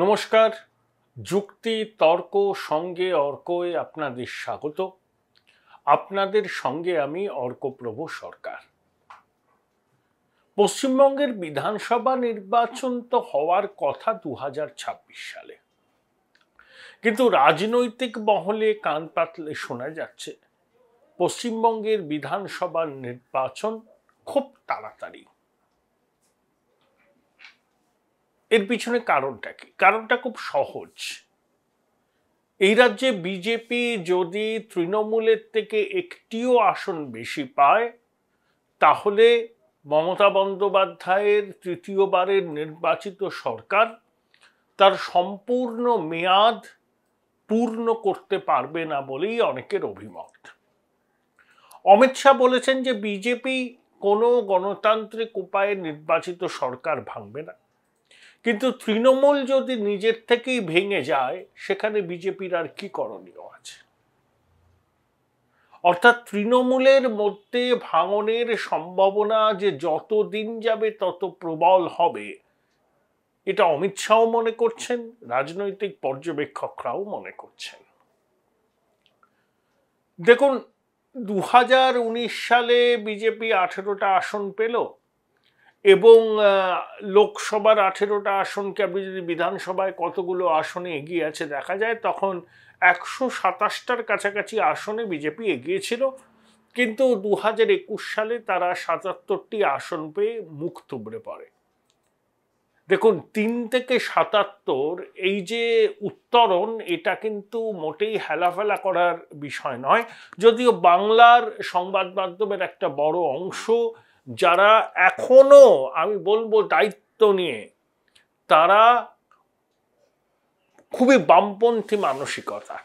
নমস্কার। যুক্তি তর্ক সঙ্গে অর্কয়ে আপনাদের স্বাগত। আপনাদের সঙ্গে আমি অর্কপ্রভু সরকার। পশ্চিমবঙ্গের বিধানসভা নির্বাচন তো হওয়ার কথা 2026 সালে, কিন্তু রাজনৈতিক মহলে কান পাতলে শোনা যাচ্ছে পশ্চিমবঙ্গের বিধানসভা নির্বাচন খুব তাড়াতাড়ি। এর পিছনে কারণটা কি? কারণটা খুব সহজ। এই রাজ্যে বিজেপি যদি তৃণমূলের থেকে একটিও আসন বেশি পায়, তাহলে মমতা বন্দ্যোপাধ্যায়ের তৃতীয়বারের নির্বাচিত সরকার তার সম্পূর্ণ মেয়াদ পূর্ণ করতে পারবে না বলেই অনেকের অভিমত। অমিত শাহ বলেছেন যে বিজেপি কোনো গণতান্ত্রিক উপায়ে নির্বাচিত সরকার ভাঙবে না, কিন্তু তৃণমূল যদি নিজের থেকেই ভেঙে যায়, সেখানে বিজেপির আর কি করণীয় আছে? অর্থাৎ তৃণমূলের মধ্যে ভাঙনের সম্ভাবনা যে যত দিন যাবে তত প্রবল হবে, এটা অমিত শাহ মনে করছেন, রাজনৈতিক পর্যবেক্ষকরাও মনে করছেন। দেখুন, 2019 সালে বিজেপি 18টা আসন পেল এবং লোকসভার 18টা আসনকে আপনি যদি বিধানসভায় কতগুলো আসনে এগিয়ে আছে দেখা যায়, তখন 127টার কাছাকাছি আসনে বিজেপি এগিয়ে ছিল, কিন্তু 2021 সালে তারা 77টি আসন পেয়ে মুখ থুবড়ে পড়ে। দেখুন, 3 থেকে 77 এই যে উত্তরণ, এটা কিন্তু মোটেই হেলাফেলা করার বিষয় নয়। যদিও বাংলার সংবাদ মাধ্যমের একটা বড় অংশ, যারা এখনো আমি বলবো দায়িত্ব নিয়ে, তারা খুবই বামপন্থী মানসিকতার,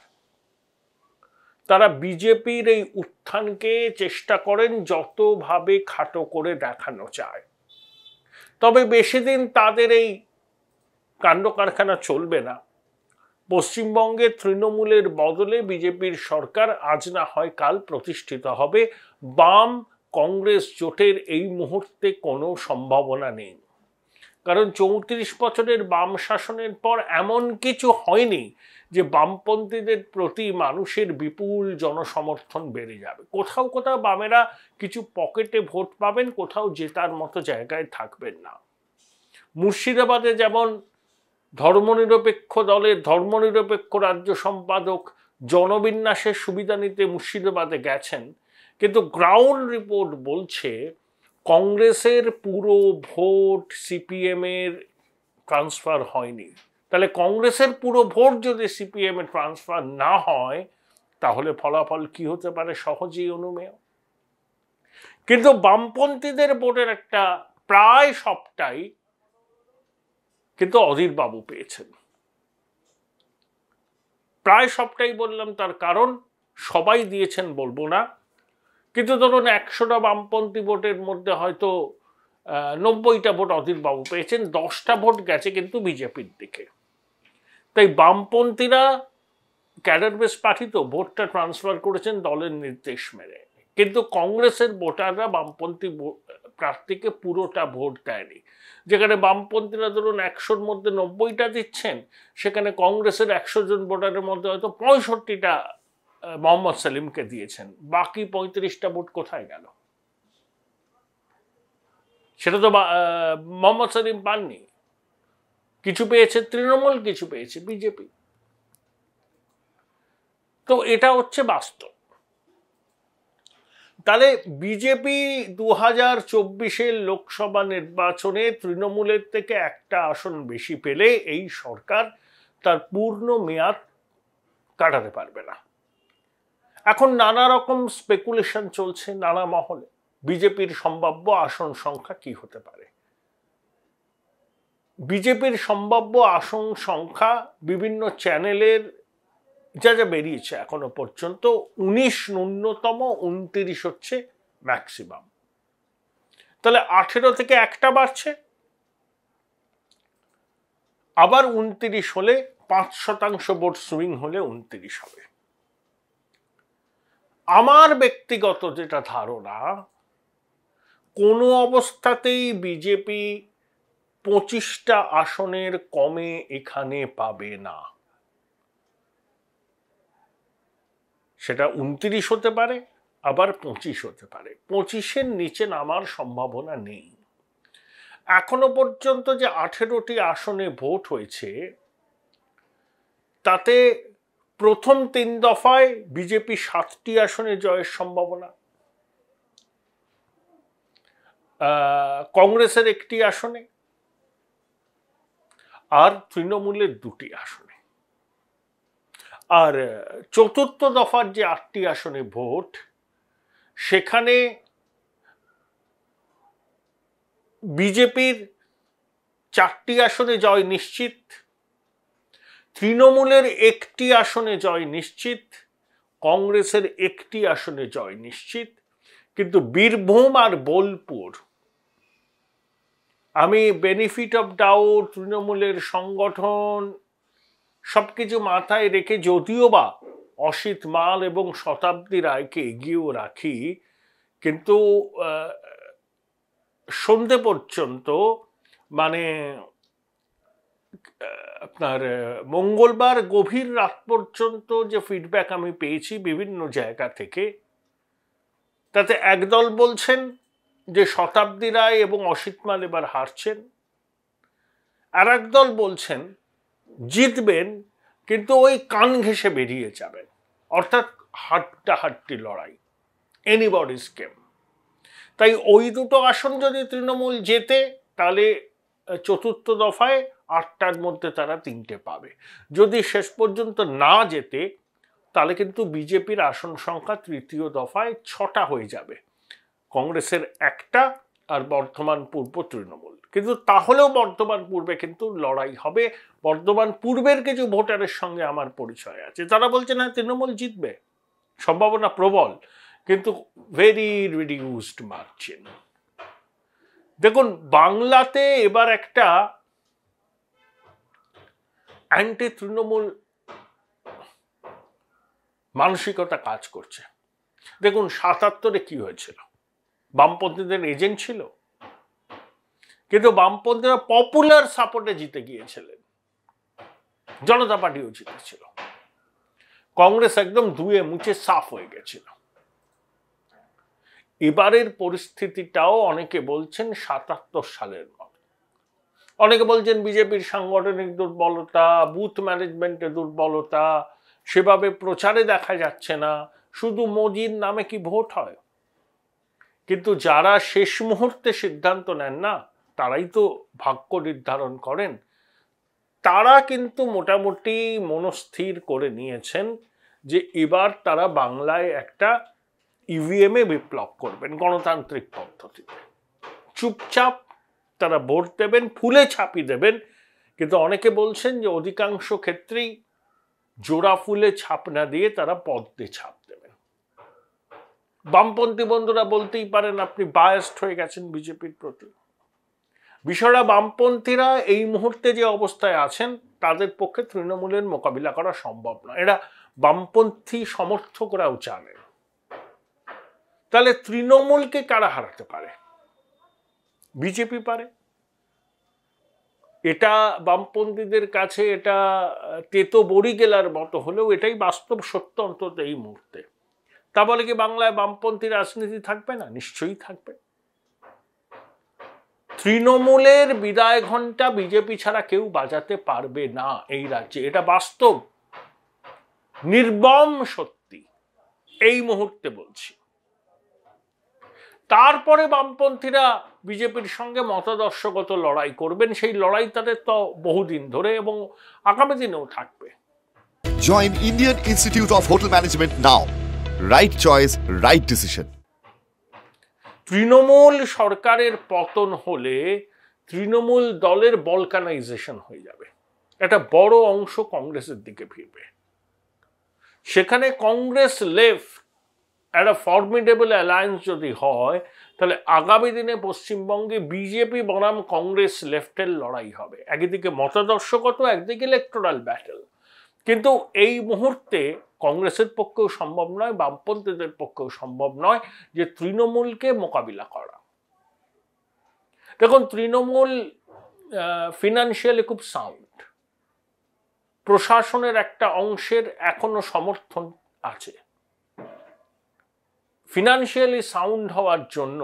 তারা বিজেপির এই উত্থানকে চেষ্টা করেন যতভাবে খাটো করে দেখানো যায়। তবে বেশি দিন তাদের এই কাণ্ড কারখানা চলবে না। পশ্চিমবঙ্গে তৃণমূলের বদলে বিজেপির সরকার আজ না হয় কাল প্রতিষ্ঠিত হবে। বাম কংগ্রেস জোটের এই মুহূর্তে কোনো সম্ভাবনা নেই, কারণ 34 বছরের বাম শাসনের পর এমন কিছু হয়নি যে বামপন্থীদের প্রতি মানুষের বিপুল জনসমর্থন বেড়ে যাবে। কোথাও কোথাও বামেরা কিছু পকেটে ভোট পাবেন, কোথাও জেতার মতো জায়গায় থাকবেন না। মুর্শিদাবাদে যেমন ধর্মনিরপেক্ষ দলের ধর্মনিরপেক্ষ রাজ্য সম্পাদক জনবিন্যাসের সুবিধা নিতে মুর্শিদাবাদে গেছেন, কিন্তু গ্রাউন্ড রিপোর্ট বলছে কংগ্রেসের পুরো ভোট সিপিএম এর ট্রান্সফার হয়নি। তাহলে কংগ্রেসের পুরো ভোট যদি সিপিএম এর ট্রান্সফার না হয়, তাহলে ফলাফল কি হতে পারে সহজেই অনুমেয়। কিন্তু বামপন্থীদের ভোটের একটা প্রায় সবটাই কিন্তু অধীর বাবু পেয়েছেন। প্রায় সবটাই বললাম, তার কারণ সবাই দিয়েছেন বলবো না, কিন্তু ধরুন 100টা বামপন্থী ভোটের মধ্যে হয়তো 90টা ভোট অধীর বাবু পেয়েছেন, 10টা ভোট গেছে কিন্তু বিজেপির দিকে। তাই বামপন্থীরা ক্যাডার বেস পার্টি তো ভোটটা ট্রান্সফার করেছেন দলের নির্দেশ মেনে, কিন্তু কংগ্রেসের ভোটাররা বামপন্থী প্রার্থীকে পুরোটা ভোট দেয়নি। যেখানে বামপন্থীরা ধরুন 100-র মধ্যে 90টা দিচ্ছেন, সেখানে কংগ্রেসের 100 জন ভোটারের মধ্যে হয়তো 65টা মোহাম্মদ সেলিমকে দিয়েছেন। বাকি 35টা ভোট কোথায় গেল? সেটা তো মোহাম্মদ সেলিম পাননি। কিছু পেয়েছে তৃণমূল, কিছু পেয়েছে বিজেপি। তো এটা হচ্ছে বাস্তব। তাহলে বিজেপি 2024-এর লোকসভা নির্বাচনে তৃণমূলের থেকে একটা আসন বেশি পেলে এই সরকার তার পূর্ণ মেয়াদ কাটাতে পারবে না। এখন নানা রকম স্পেকুলেশন চলছে নানা মহলে, বিজেপির সম্ভাব্য আসন সংখ্যা কি হতে পারে। বিজেপির সম্ভাব্য আসন সংখ্যা বিভিন্ন চ্যানেলের যা যা বেরিয়েছে এখনো পর্যন্ত 19 ন্যূনতম, 29 হচ্ছে ম্যাক্সিমাম। তাহলে 18 থেকে একটা বাড়ছে, আবার 29 হলে 5% ভোট সুইং হলে 29 হবে। আমার ব্যক্তিগত যেটা ধারণা, কোনো অবস্থাতেই বিজেপি 25টা আসনের কমে এখানে পাবে না। সেটা 29 হতে পারে, আবার 25 হতে পারে। 25-এর নিচে নামার সম্ভাবনা নেই। এখনো পর্যন্ত যে 18টি আসনে ভোট হয়েছে তাতে প্রথম 3 দফায় বিজেপি 7টি আসনে জয়ের সম্ভাবনা, কংগ্রেসের 1টি আসনে, আর তৃণমূলের 2টি আসনে। আর চতুর্থ দফার যে 8টি আসনে ভোট, সেখানে বিজেপির 4টি আসনে জয় নিশ্চিত, তৃণমূলের 1টি আসনে জয় নিশ্চিত, কংগ্রেসের 1টি আসনে জয় নিশ্চিত। কিন্তু বীরভূম আর বোলপুর, আমি বেনিফিট অফ ডাউট, তৃণমূলের সংগঠন সবকিছু মাথায় রেখে যদিও বা অসিত মাল এবং শতাব্দী রায়কে এগিয়েও রাখি, কিন্তু সন্ধে পর্যন্ত, মানে আপনার মঙ্গলবার গভীর রাত পর্যন্ত যে ফিডব্যাক আমি পেয়েছি বিভিন্ন জায়গা থেকে, তাতে একদল বলছেন যে শতাব্দী রায় এবং অসিত মাল এবার হারছেন, আর একদল বলছেন জিতবেন কিন্তু ওই কান ঘেঁষে বেরিয়ে যাবেন, অর্থাৎ হাড্ডাহাড্ডি লড়াই, এনিবডিজ গেম। তাই ওই দুটো আসন যদি তৃণমূল জেতে তাহলে চতুর্থ দফায় 8টার মধ্যে তারা 3টে পাবে। যদি শেষ পর্যন্ত না জেতে তাহলে কিন্তু বিজেপির আসন সংখ্যা তৃতীয় দফায় 6টা হয়ে যাবে, কংগ্রেসের 1টা আর বর্ধমান পূর্ব তৃণমূল। কিন্তু তাহলেও বর্ধমান পূর্বে কিন্তু লড়াই হবে। বর্ধমান পূর্বের কিছু ভোটারের সঙ্গে আমার পরিচয় আছে, তারা বলছে না তৃণমূল জিতবে, সম্ভাবনা প্রবল, কিন্তু ভেরি রিডিউসড মার্জিন। দেখুন, বাংলাতে এবার একটা অ্যান্টি তৃণমূল মানসিকতা কাজ করছে। দেখুন 77-এ কি হয়েছিল, বামপন্থীদের এজেন্ট ছিল, কিন্তু বামপন্থীরা পপুলার সাপোর্টে জিতে গিয়েছিলেন, জনতা পার্টিও জিতেছিল, কংগ্রেস একদম ধুয়ে মুছে সাফ হয়ে গেছিল। এবারের পরিস্থিতিটাও অনেকে বলছেন 77 সালের মতো। অনেকে বলছেন বিজেপির সাংগঠনিক দুর্বলতা, বুথ ম্যানেজমেন্টে দুর্বলতা, সেভাবে প্রচারে দেখা যাচ্ছে না, শুধু মোদির নামে কি ভোট হয়? কিন্তু যারা শেষ মুহূর্তে সিদ্ধান্ত নেন না, তারাই তো ভাগ্য নির্ধারণ করেন। তারা কিন্তু মোটামুটি মনস্থির করে নিয়েছেন যে এবার তারা বাংলায় একটা ইভিএমে বিপ্লব করবেন, গণতান্ত্রিক পদ্ধতিতে। চুপচাপ তারা ভোট দেবেন, ফুলে ছাপি দেবেন, কিন্তু অনেকে বলছেন যে অধিকাংশ ক্ষেত্রেই জোড়া ফুলে ছাপ না দিয়ে তারা পদ্মে ছাপ দেবেন। বামপন্থী বন্ধুরা বলতেই পারেন আপনি বায়াসড হয়ে গেছেন বিজেপির প্রতি। বিষয়টা বামপন্থীরা এই মুহূর্তে যে অবস্থায় আছেন তাদের পক্ষে তৃণমূলের মোকাবিলা করা সম্ভব নয়, এরা বামপন্থী সমর্থকরাও জানেন। তাহলে তৃণমূলকে কারা হারাতে পারে? বিজেপি পারে। এটা বামপন্থীদের কাছে এটা তেতো বড়ি গেলার মতো হলেও এটাই বাস্তব সত্য, অন্তত এই মুহূর্তে। তা বলে কি বাংলায় বামপন্থী রাজনীতি থাকবে না? নিশ্চয়ই থাকবে। তৃণমূলের বিদায় ঘণ্টা বিজেপি ছাড়া কেউ বাজাতে পারবে না এই রাজ্যে, এটা বাস্তব, নির্মম সত্যি, এই মুহূর্তে বলছি। তারপরে বামপন্থীরা বিজেপির সঙ্গে মতাদর্শগত লড়াই করবেন, সেই লড়াই তাদের তো বহুদিন ধরে এবং আগামী দিনেও থাকবে। Join Indian Institute of Hotel Management now. Right choice, right decision. Trinamool সরকারের পতন হলে তৃণমূল দলের বলকানাইজেশন হয়ে যাবে, একটা বড় অংশ কংগ্রেসের দিকে ফিরবে। সেখানে কংগ্রেস লেফট একটা ফর্মিডেবল অ্যালায়েন্স যদি হয়, তাহলে আগামী দিনে পশ্চিমবঙ্গে বিজেপি বনাম কংগ্রেস লেফটের লড়াই হবে, একদিকে মতাদর্শগত, একদিকে ইলেকটোরাল ব্যাটেল। কিন্তু এই মুহূর্তে কংগ্রেসের পক্ষেও সম্ভব নয়, বামপন্থীদের পক্ষেও সম্ভব নয় যে তৃণমূলকে মোকাবিলা করা। দেখুন, তৃণমূল ফিনান্সিয়ালি খুব সাউন্ড, প্রশাসনের একটা অংশের এখনো সমর্থন আছে। ফিনান্সিয়ালি সাউন্ড হওয়ার জন্য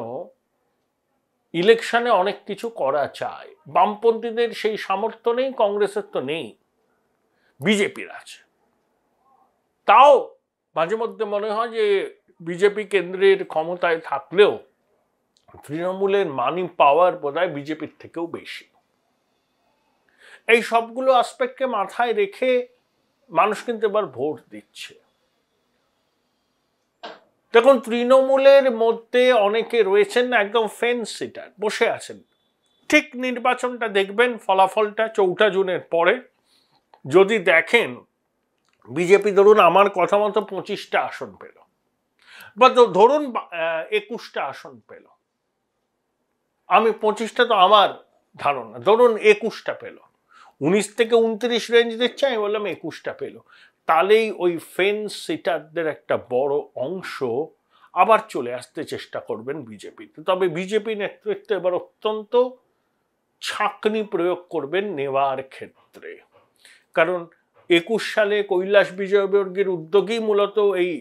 ইলেকশনে অনেক কিছু করা চায়। বামপন্থীদের সেই সামর্থ্য নেই, কংগ্রেসের তো নেই, বিজেপির আছে। তাও মাঝে মধ্যে মনে হয় যে বিজেপি কেন্দ্রের ক্ষমতায় থাকলেও তৃণমূলের মানি পাওয়ার বোধহয় বিজেপির থেকেও বেশি। এই সবগুলো আসপেক্টকে মাথায় রেখে মানুষ কিন্তু এবার ভোট দিচ্ছে। দেখুন, তৃণমূলের মধ্যে অনেকে রয়েছেন একদম ফেন্স সিটার, বসে আছেন। ঠিক নির্বাচনটা দেখবেন, ফলাফলটা 4 জুনের পরে যদি দেখেন বিজেপি ধরুন আমার কথা মতো 25টা আসন পেল, বা ধরুন 21টা আসন পেল, আমি 25টা তো আমার ধারণা, ধরুন 21টা পেল, 19 থেকে 29 রেঞ্জ দিচ্ছে, আমি বললাম 21টা পেল, তাহলেই ওই ফেন্স সিটারদের একটা বড় অংশ আবার চলে আসতে চেষ্টা করবেন বিজেপিতে। তবে বিজেপি নেতৃত্ব এবার অত্যন্ত ছাঁকনি প্রয়োগ করবেন নেওয়ার ক্ষেত্রে, কারণ 21 সালে কৈলাস বিজয়বর্গীর উদ্যোগেই মূলত এই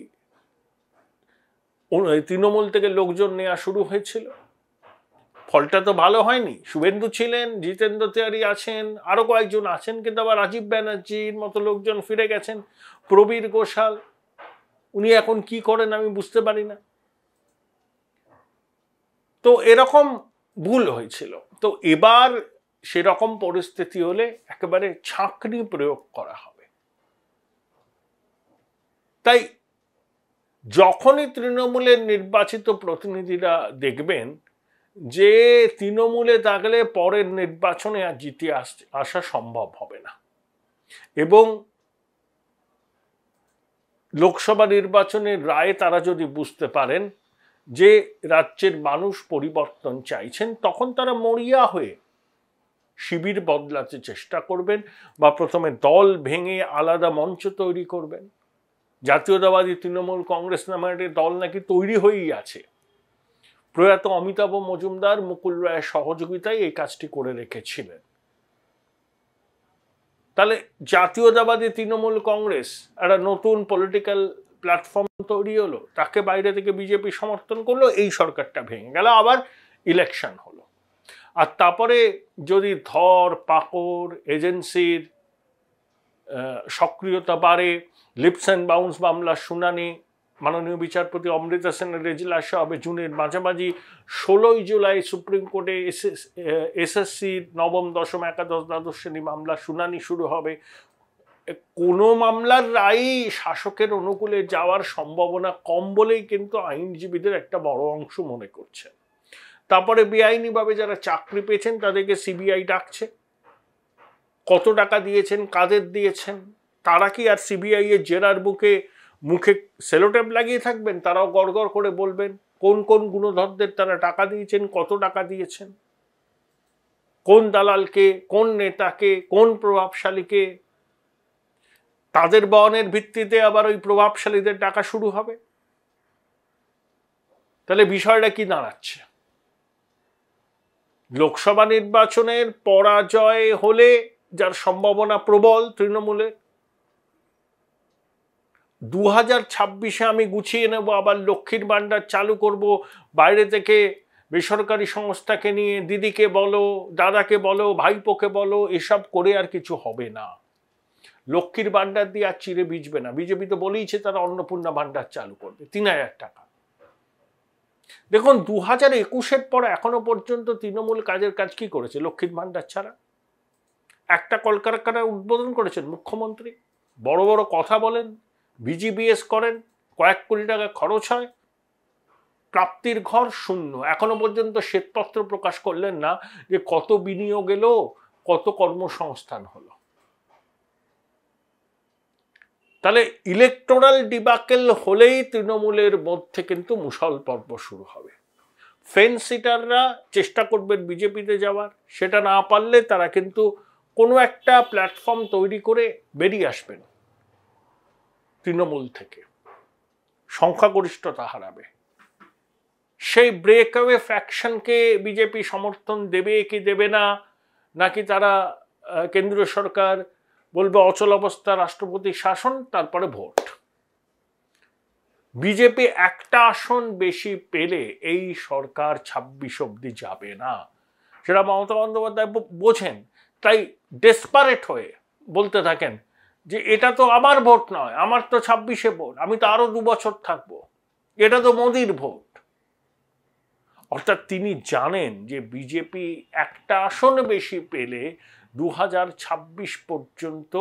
তৃণমূল থেকে লোকজন নেওয়া শুরু হয়েছিল। ফলটা তো ভালো হয়নি। শুভেন্দু ছিলেন, জিতেন্দ্র তিওয়ারি আছেন, আরো কয়েকজন আছেন, কিন্তু আবার রাজীব ব্যানার্জির মতো লোকজন ফিরে গেছেন, প্রবীর ঘোষাল, উনি এখন কি করেন আমি বুঝতে পারি না। তো এরকম ভুল হয়েছিল। তো এবার সেরকম পরিস্থিতি হলে একেবারে ছাঁকনি প্রয়োগ করা হবে। তাই যখনই তৃণমূলের নির্বাচিত প্রতিনিধিরা দেখবেন যে তৃণমূলে থাকলে পরের নির্বাচনে আর জিতে আসা সম্ভব হবে না, এবং লোকসভা নির্বাচনের রায়ে তারা যদি বুঝতে পারেন যে রাজ্যের মানুষ পরিবর্তন চাইছেন, তখন তারা মরিয়া হয়ে শিবির বদলাতে চেষ্টা করবেন, বা প্রথমে দল ভেঙে আলাদা মঞ্চ তৈরি করবেন। জাতীয়তাবাদী তৃণমূল কংগ্রেস নামে একটি দল নাকি তৈরি হয়েই আছে। প্রয়াত অমিতাভ মজুমদার, মুকুল রায়ের সহযোগিতায় এই কাজটি করে রেখেছিলেন। তাহলে জাতীয়তাবাদী তৃণমূল কংগ্রেস একটা নতুন পলিটিক্যাল প্ল্যাটফর্ম তৈরি হলো, তাকে বাইরে থেকে বিজেপি সমর্থন করলো, এই সরকারটা ভেঙে গেল, আবার ইলেকশন হলো। আর তারপরে যদি ধর পাকড় এজেন্সির সক্রিয়তা বাড়ে, লিপস অ্যান্ড বাউন্স মামলার শুনানি মাননীয় বিচারপতি অমৃতা সেনের এজলাসে হবে জুনের মাঝামাঝি, 16 জুলাই সুপ্রিম কোর্টে এসএসসির নবম, দশম, একাদশ, দ্বাদশ শ্রেণী মামলার শুনানি শুরু হবে। কোনো মামলার রায়ই শাসকের অনুকূলে যাওয়ার সম্ভাবনা কম বলেই কিন্তু আইনজীবীদের একটা বড় অংশ মনে করছে। তারপরে বেআইনিভাবে যারা চাকরি পেয়েছেন তাদেরকে সিবিআই ডাকছে, কত টাকা দিয়েছেন, কাদের দিয়েছেন, তারা কি আর সিবিআই এর জেরার মুখে সেলোটেপ লাগিয়ে থাকবেন? তারাও গড়গড় করে বলবেন কোন কোন গুণধরদের তারা টাকা দিয়েছেন, কত টাকা দিয়েছেন, কোন দালালকে, কোন নেতাকে, কোন প্রভাবশালীকে, তাদের বয়ানের ভিত্তিতে আবার ওই প্রভাবশালীদের টাকা শুরু হবে। তাহলে বিষয়টা কি দাঁড়াচ্ছে? লোকসভা নির্বাচনের পরাজয় হলে যার সম্ভাবনা প্রবল তৃণমূলের, 2026-এ আমি গুছিয়ে নেব, আবার লক্ষ্মীর ভাণ্ডার চালু করব, বাইরে থেকে বেসরকারি সংস্থাকে নিয়ে দিদিকে বলো, দাদাকে বলো, ভাইপোকে বলো, এসব করে আর কিছু হবে না। লক্ষ্মীর ভাণ্ডার দিয়ে আর চিড়ে ভিজবে না। বিজেপি তো বলেইছে তারা অন্নপূর্ণা ভাণ্ডার চালু করবে, 3000 টাকা। দেখুন, 2021-এর পর এখনো পর্যন্ত তৃণমূল কাজের কাজ কি করেছে লক্ষ্মীর ভাণ্ডার ছাড়া? একটা কলকারখানা উদ্বোধন করেছেন মুখ্যমন্ত্রী, বড় বড় কথা বলেন, বিজিবিএস করেন, কয়েক কোটি টাকা খরচ হয়, প্রাপ্তির ঘর শূন্য। এখনো পর্যন্ত শ্বেতপত্র প্রকাশ করলেন না যে কত বিনিয়োগ এলো, কত কর্মসংস্থান হলো। তাহলে ইলেকটোরাল ডিবাকেল হলেই তৃণমূলের মধ্যে কিন্তু মুষল পর্ব শুরু হবে। ফেন্স সিটাররা চেষ্টা করবেন বিজেপিতে যাওয়ার, সেটা না পারলে তারা কিন্তু কোনো একটা প্ল্যাটফর্ম তৈরি করে বেরিয়ে আসবেন তৃণমূল থেকে, সংখ্যাগরিষ্ঠতা হারাবে। সেই ব্রেকঅ্যাওয়ে ফ্র্যাকশনকে বিজেপি সমর্থন দেবে কি দেবে না, নাকি তারা কেন্দ্রীয় সরকার বলবে অচল অবস্থা, রাষ্ট্রপতি শাসন, তারপরে ভোট। বিজেপি একটা আসন বেশি পেলে এই সরকার 26 অব্দি যাবে না, সেটা মমতা বন্দ্যোপাধ্যায় বোঝেন। তাই ডেসপারেট হয়ে বলতে থাকেন যে এটা তো আমার ভোট নয়, আমার তো 26-এ ভোট, আমি তো আরো 2 বছর থাকবো, এটা তো মোদির ভোট। অর্থাৎ তিনি জানেন যে বিজেপি একটা আসন বেশি পেলে 2026 পর্যন্ত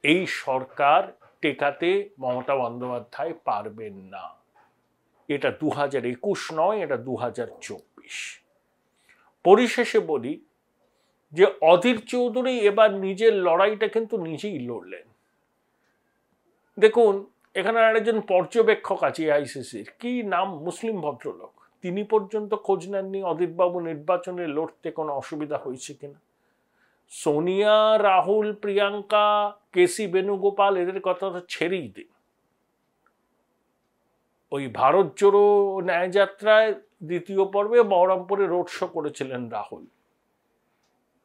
এই সরকার টেকাতে মমতা বন্দ্যোপাধ্যায় পারবেন না। এটা 2021 নয়, এটা 2024। পরিশেষে বলি যে অধীর চৌধুরী এবার নিজের লড়াইটা কিন্তু নিজেই লড়লেন। দেখুন, এখানে আরেকজন পর্যবেক্ষক আছে আইসিসির, কি নাম, মুসলিম ভদ্রলোক, তিনি পর্যন্ত খোঁজ নেননি অধীরবাবু নির্বাচনে লড়তে কোনো অসুবিধা হয়েছে কিনা। সোনিয়া, রাহুল, প্রিয়াঙ্কা, কেসি বেণুগোপাল এদের কথা তো ছেড়েই দিন। ওই ভারত জোড়ো ন্যায়যাত্রায় দ্বিতীয় পর্বে বহরমপুরে রোড শো করেছিলেন রাহুল,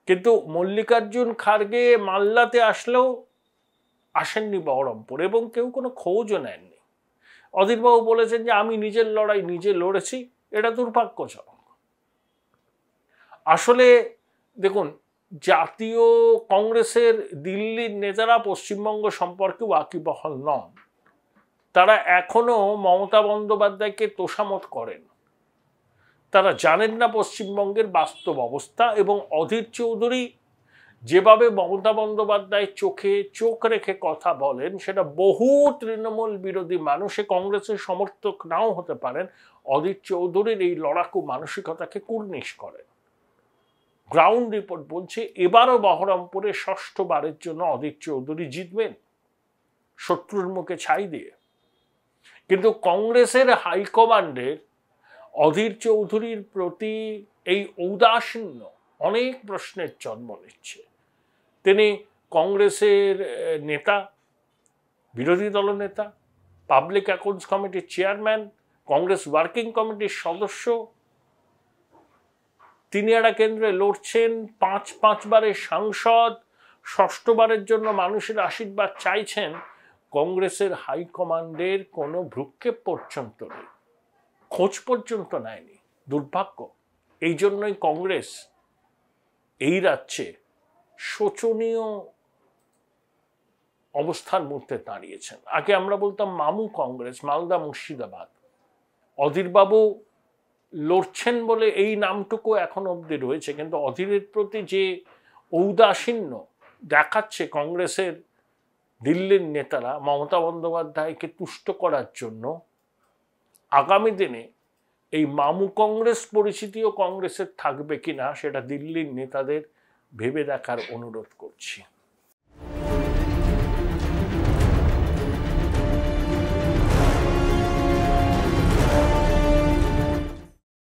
কিন্তু মল্লিকার্জুন খার্গে মাল্লাতে আসলেও আসেননি বহরমপুর, এবং কেউ কোনো খোঁজও নেননি। অধীরবাবু বলেছেন যে আমি নিজের লড়াই নিজে লড়েছি, এটা দুর্ভাগ্যজনক। আসলে দেখুন, জাতীয় কংগ্রেসের দিল্লির নেতারা পশ্চিমবঙ্গ সম্পর্কে ওয়াকিবহাল নন। তারা এখনো মমতা বন্দ্যোপাধ্যায়কে তোষামত করেন, তারা জানেন না পশ্চিমবঙ্গের বাস্তব অবস্থা। এবং অধীর চৌধুরী যেভাবে মমতা বন্দ্যোপাধ্যায় চোখে চোখ রেখে কথা বলেন, সেটা বহু তৃণমূল বিরোধী মানুষে কংগ্রেসের সমর্থক নাও হতে পারেন, অধীর চৌধুরীর এই লড়াকু মানসিকতাকে কুর্নিশ করেন। গ্রাউন্ড রিপোর্ট বলছে এবারও বহরমপুরে 6ঠবারের জন্য অধীর চৌধুরী জিতবেন, শত্রুর মুখে ছাই দিয়ে। কিন্তু কংগ্রেসের হাইকমান্ডের অধীর চৌধুরীর প্রতি এই ঔদাসীন্য অনেক প্রশ্নের জন্ম নিচ্ছে। তিনি কংগ্রেসের নেতা, বিরোধী দলনেতা, পাবলিক অ্যাকাউন্টস কমিটির চেয়ারম্যান, কংগ্রেস ওয়ার্কিং কমিটির সদস্য, তিনি একটা কেন্দ্রে লড়ছেন, 5বারের সাংসদ, 6ঠবারের জন্য মানুষের আশীর্বাদ চাইছেন। কংগ্রেসের হাইকমান্ডের কোনো ভ্রুক্ষেপ পর্যন্ত নেই, খোঁজ পর্যন্ত নেয়নি। দুর্ভাগ্য। এই জন্যই কংগ্রেস এই রাজ্যে শোচনীয় অবস্থার মধ্যে দাঁড়িয়েছেন। আগে আমরা বলতাম মামু কংগ্রেস, মালদা মুর্শিদাবাদ। অধীরবাবু লড়ছেন বলে এই নামটুকু এখন অবধি রয়েছে, কিন্তু অধীরের প্রতি যে ঔদাসীন্য দেখাচ্ছে কংগ্রেসের দিল্লির নেতারা মমতা বন্দ্যোপাধ্যায়কে তুষ্ট করার জন্য, আগামী দিনে এই মামু কংগ্রেস পরিচিতিও কংগ্রেসের থাকবে কিনা সেটা দিল্লির নেতাদের ভেবে দেখার অনুরোধ করছি।